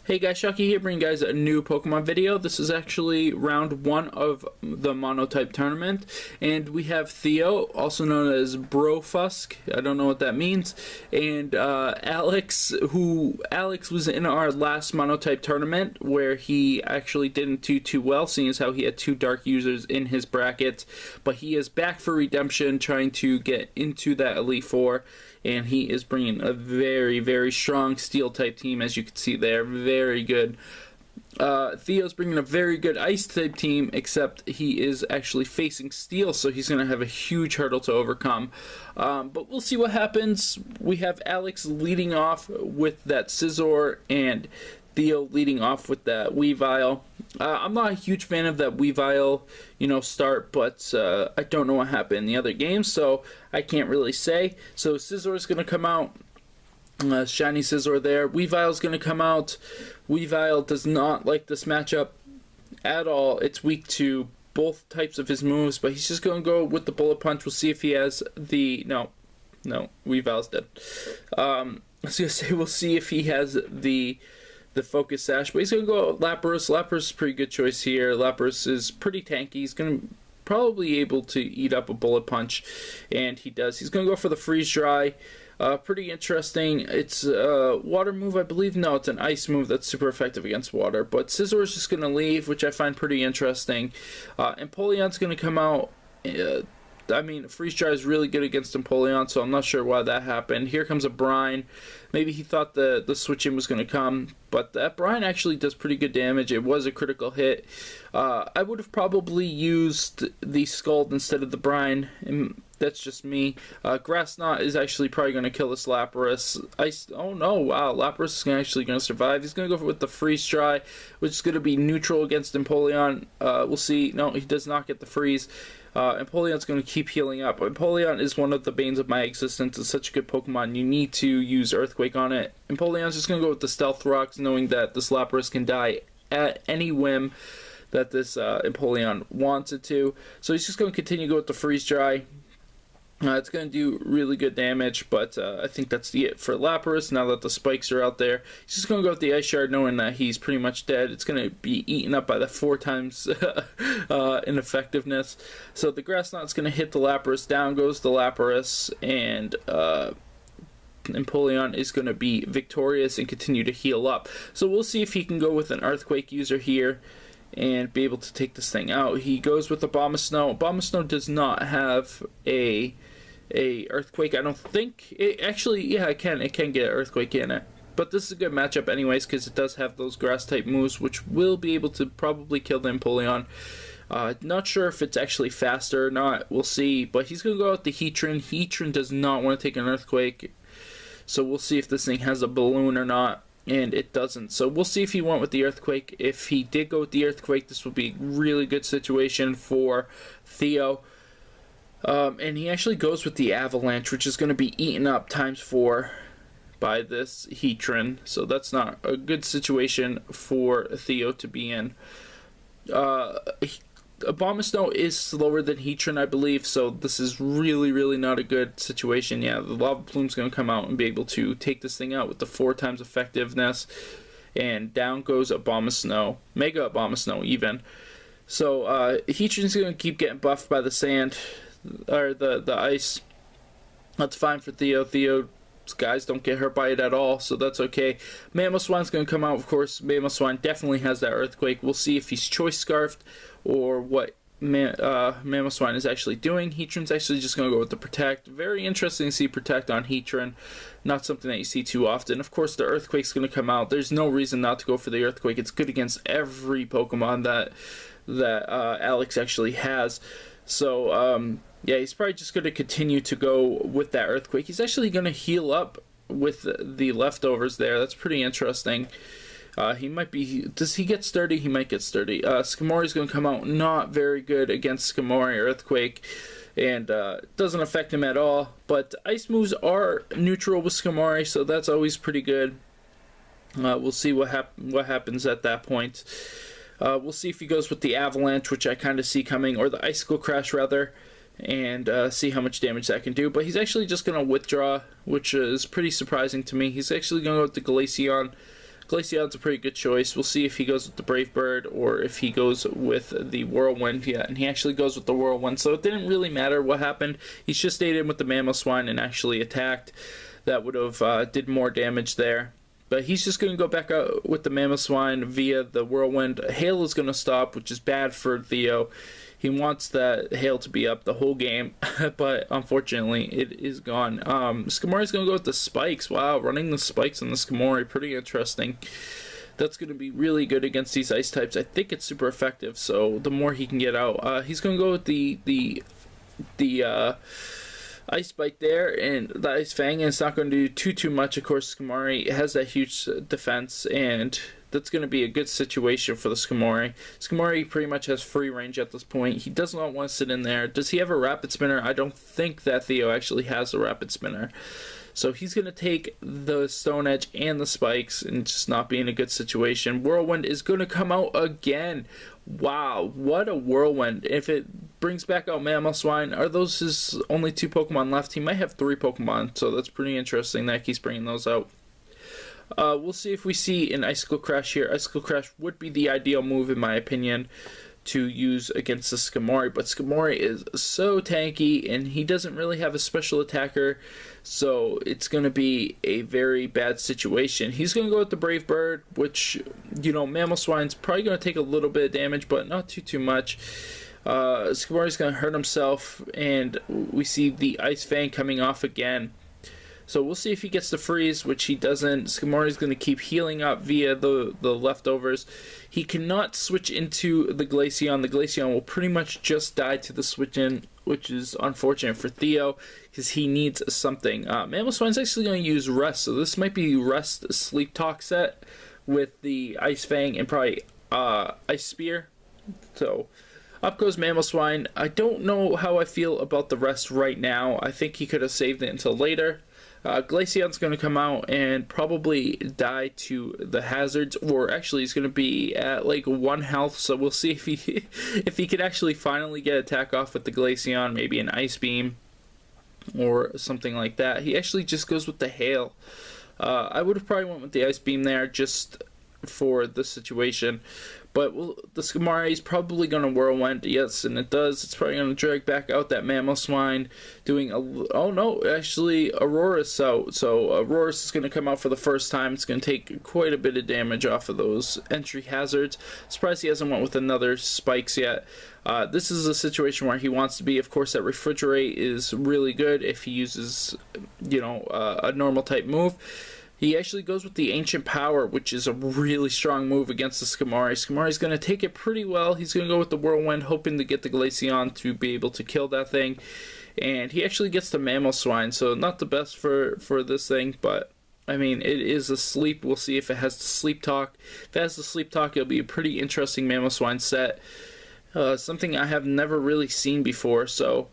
Hey guys, Shocky here, bringing you guys a new Pokemon video. This is actually round 1 of the Monotype tournament, and we have Theo, also known as Brofusk. I don't know what that means, and Alex, Alex was in our last Monotype tournament, where he actually didn't do too well, seeing as how he had 2 Dark users in his bracket, but he is back for redemption, trying to get into that Elite Four. And he is bringing a very, very strong Steel-type team, as you can see there. Very good. Theo's bringing a very good Ice-type team, except he is actually facing Steel, so he's going to have a huge hurdle to overcome. But we'll see what happens. We have Alex leading off with that Scizor, and Theo leading off with that Weavile. I'm not a huge fan of that Weavile, start, but I don't know what happened in the other games, so I can't really say. So Scizor is going to come out. Shiny Scizor there. Weavile is going to come out. Weavile does not like this matchup at all. It's weak to both types of his moves, but he's just going to go with the Bullet Punch. We'll see if he has the... No, Weavile's dead. I was going to say, we'll see if he has the Focus Sash, but he's going to go Lapras. Lapras is a pretty good choice here. Lapras is pretty tanky. He's going to probably able to eat up a Bullet Punch, and he does. He's going to go for the Freeze Dry. Pretty interesting. It's a water move, I believe. No, it's an ice move that's super effective against water, but Scizor is just going to leave, which I find pretty interesting. Empoleon's going to come out. Freeze Dry is really good against Empoleon, so I'm not sure why that happened. Here comes a Brine. Maybe he thought the switch-in was going to come, but that Brine actually does pretty good damage. It was a critical hit. I would have probably used the Scald instead of the Brine, and that's just me. Grass Knot is actually probably going to kill this Lapras. Oh no, wow, Lapras is actually going to survive. He's going to go with the Freeze Dry, which is going to be neutral against Empoleon. We'll see. No, he does not get the Freeze. Empoleon's going to keep healing up. Empoleon is one of the banes of my existence. It's such a good Pokemon. You need to use Earthquake on it. Empoleon's just going to go with the Stealth Rocks, knowing that this Lapras can die at any whim that this Empoleon wants it to. So he's just going to continue to go with the Freeze Dry. It's going to do really good damage, but I think that's it for Lapras now that the spikes are out there. He's just going to go with the Ice Shard, knowing that he's pretty much dead. It's going to be eaten up by the 4 times ineffectiveness. So the Grass Knot's going to hit the Lapras. Down goes the Lapras, and Empoleon is going to be victorious and continue to heal up. So we'll see if he can go with an Earthquake user here and be able to take this thing out. He goes with the Abomasnow. Abomasnow does not have a Earthquake, I don't think. It actually, yeah, it can get an Earthquake in it. But this is a good matchup anyways, because it does have those Grass-type moves, which will be able to probably kill the Empoleon. Not sure if it's actually faster or not. We'll see. But he's going to go with the Heatran. Heatran does not want to take an Earthquake. So we'll see if this thing has a balloon or not. And it doesn't. So we'll see if he went with the Earthquake. If he did go with the Earthquake, this would be a really good situation for Theo. And he actually goes with the Avalanche, which is going to be eaten up ×4 by this Heatran. So that's not a good situation for Theo to be in. Abomasnow is slower than Heatran, I believe, so this is really, really not a good situation. Yeah, the Lava Plume's going to come out and be able to take this thing out with the 4 times effectiveness. And down goes Abomasnow. Mega Abomasnow, even. So, Heatran's going to keep getting buffed by the sand, or the ice. That's fine for Theo. Theo's guys don't get hurt by it at all, so that's okay. Mamoswine's going to come out, of course. Mamoswine definitely has that Earthquake. We'll see if he's Choice Scarfed or what Mamoswine is actually doing. Heatran's actually just going to go with the Protect. Very interesting to see Protect on Heatran. Not something that you see too often. Of course, the Earthquake's going to come out. There's no reason not to go for the Earthquake. It's good against every Pokemon that Alex actually has. So, yeah, he's probably just going to continue to go with that Earthquake. He's actually going to heal up with the leftovers there. That's pretty interesting. He might be... Does he get sturdy? He might get sturdy. Skarmory's going to come out not very good against Skarmory Earthquake, and doesn't affect him at all. But ice moves are neutral with Skarmory, so that's always pretty good. We'll see what happens at that point. We'll see if he goes with the Avalanche, which I kind of see coming, or the Icicle Crash, rather, and see how much damage that can do. But he's actually just going to withdraw, which is pretty surprising to me. He's actually going to go with the Glaceon. Glaceon's a pretty good choice. We'll see if he goes with the Brave Bird or if he goes with the Whirlwind. Yeah, and he actually goes with the Whirlwind, so it didn't really matter what happened. He's just stayed in with the Mamoswine and actually attacked. That would have did more damage there. But he's just going to go back out with the Mamoswine via the Whirlwind. Hail is going to stop, which is bad for Theo. He wants that Hail to be up the whole game, but unfortunately it is gone. Skamori's going to go with the Spikes. Wow, running the Spikes on the Skamori, pretty interesting. That's going to be really good against these ice types. I think it's super effective, so the more he can get out. He's going to go with the Ice Spike there, and the Ice Fang, and it's not going to do too much. Of course, Skamori has that huge defense, and that's going to be a good situation for the Skamori. Skamori pretty much has free range at this point. He does not want to sit in there. Does he have a Rapid Spinner? I don't think that Theo actually has a Rapid Spinner. So he's going to take the Stone Edge and the Spikes and just not be in a good situation. Whirlwind is going to come out again. Wow, what a Whirlwind. If it brings back out Mamoswine, are those his only 2 Pokemon left? He might have 3 Pokemon, so that's pretty interesting that he's bringing those out. We'll see if we see an Icicle Crash here. Icicle Crash would be the ideal move, in my opinion, to use against the Skamori, but Skamori is so tanky, and he doesn't really have a special attacker, so it's going to be a very bad situation. He's going to go with the Brave Bird, which, you know, Mamoswine's probably going to take a little bit of damage, but not too much. Skamori's going to hurt himself, and we see the Ice Fang coming off again. So we'll see if he gets the freeze, which he doesn't. Skamori's going to keep healing up via the leftovers. He cannot switch into the Glaceon. The Glaceon will pretty much just die to the switch in, which is unfortunate for Theo because he needs something. Mamoswine's actually going to use Rest, so this might be Rest Sleep Talk set with the Ice Fang and probably Ice Spear. So up goes Mamoswine. I don't know how I feel about the Rest right now. I think he could have saved it until later. Glaceon's going to come out and probably die to the hazards, or actually he's going to be at like 1 health, so we'll see if he could actually finally get attack off with the Glaceon, maybe an Ice Beam or something like that. He actually just goes with the Hail. I would have probably went with the Ice Beam there just for the situation, but the Skamori is probably going to Whirlwind. Yes, and it does. It's probably going to drag back out that Mamoswine, doing a... Oh, no, actually, Aurora's out. So Aurora's is going to come out for the first time. It's going to take quite a bit of damage off of those entry hazards. Surprised he hasn't went with another Spikes yet. This is a situation where he wants to be. Of course, that Refrigerate is really good if he uses, you know, a normal type move. He actually goes with the Ancient Power, which is a really strong move against the Skamori. Skamori's going to take it pretty well. He's going to go with the Whirlwind, hoping to get the Glaceon to be able to kill that thing. And he actually gets the Mamoswine, so not the best for this thing, but I mean, it is a sleep. We'll see if it has the Sleep Talk. If it has the Sleep Talk, it'll be a pretty interesting Mamoswine set. Something I have never really seen before, so...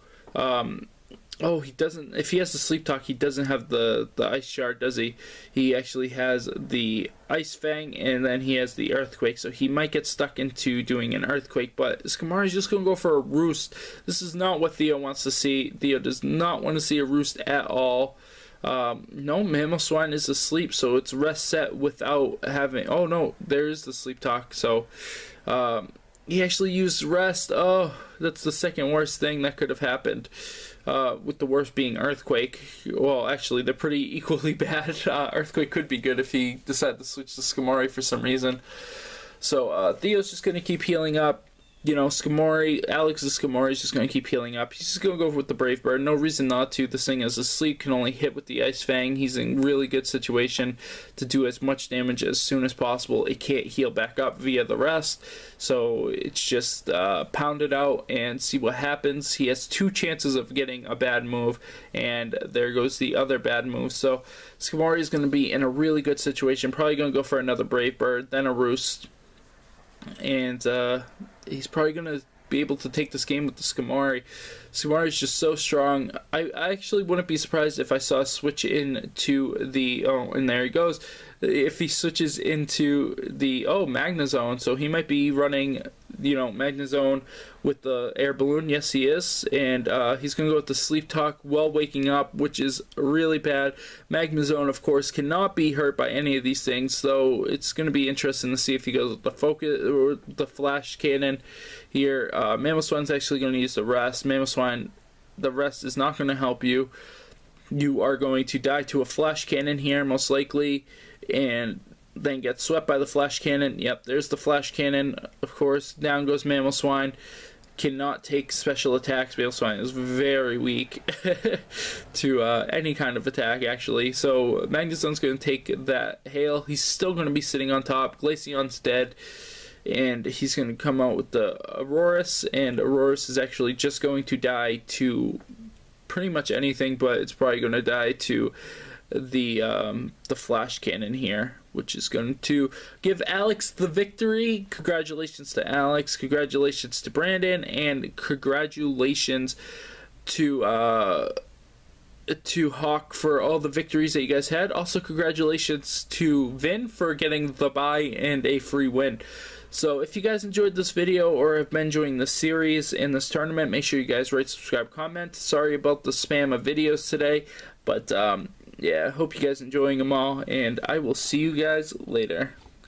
Oh, he doesn't. If he has the Sleep Talk, he doesn't have the Ice Shard, does he? He actually has the Ice Fang, and then he has the Earthquake, so he might get stuck into doing an Earthquake, but Skamori's just going to go for a Roost. This is not what Theo wants to see. Theo does not want to see a Roost at all. No, Mamoswine is asleep, so it's Rest set without having... Oh, no, there's the Sleep Talk, so... he actually used Rest. Oh, that's the second worst thing that could have happened. With the worst being Earthquake. Well, actually, they're pretty equally bad. Earthquake could be good if he decided to switch to Skamori for some reason. So, Theo's just going to keep healing up. You know, Alex's Skamori is just going to keep healing up. He's just going to go with the Brave Bird. No reason not to. This thing is asleep, can only hit with the Ice Fang. He's in really good situation to do as much damage as soon as possible. It can't heal back up via the Rest. So it's just pound it out and see what happens. He has 2 chances of getting a bad move, and there goes the other bad move. So Skamori is going to be in a really good situation. Probably going to go for another Brave Bird, then a Roost. And he's probably going to be able to take this game with the Skamori. Skamori is just so strong. I actually wouldn't be surprised if I saw a switch into the... Oh, and there he goes. If he switches into the... Oh, Magnezone. So he might be running Magnezone with the air balloon. Yes, he is. And he's going to go with the Sleep Talk while waking up, which is really bad. Magnezone, of course, cannot be hurt by any of these things, so it's going to be interesting to see if he goes with the Focus or the Flash Cannon here. Mamoswine's actually going to use the Rest. Mamoswine, the Rest is not going to help you. You are going to die to a Flash Cannon here, most likely, and then get swept by the Flash Cannon. Yep, there's the Flash Cannon, of course. Down goes Mamoswine. Cannot take special attacks. Mamoswine is very weak to any kind of attack, actually. So Magnezone's going to take that Hail. He's still going to be sitting on top. Glaceon's dead. And he's going to come out with the Aurorus. And Aurorus is actually just going to die to pretty much anything, but it's probably going to die to the Flash Cannon here, which is going to give Alex the victory. Congratulations to Alex, congratulations to Brandon, and congratulations to Hawk for all the victories that you guys had. Also, congratulations to Vin for getting the bye and a free win. So if you guys enjoyed this video or have been enjoying this series and this tournament, make sure you guys rate, subscribe, comment. Sorry about the spam of videos today, but yeah, hope you guys enjoying them all, and I will see you guys later.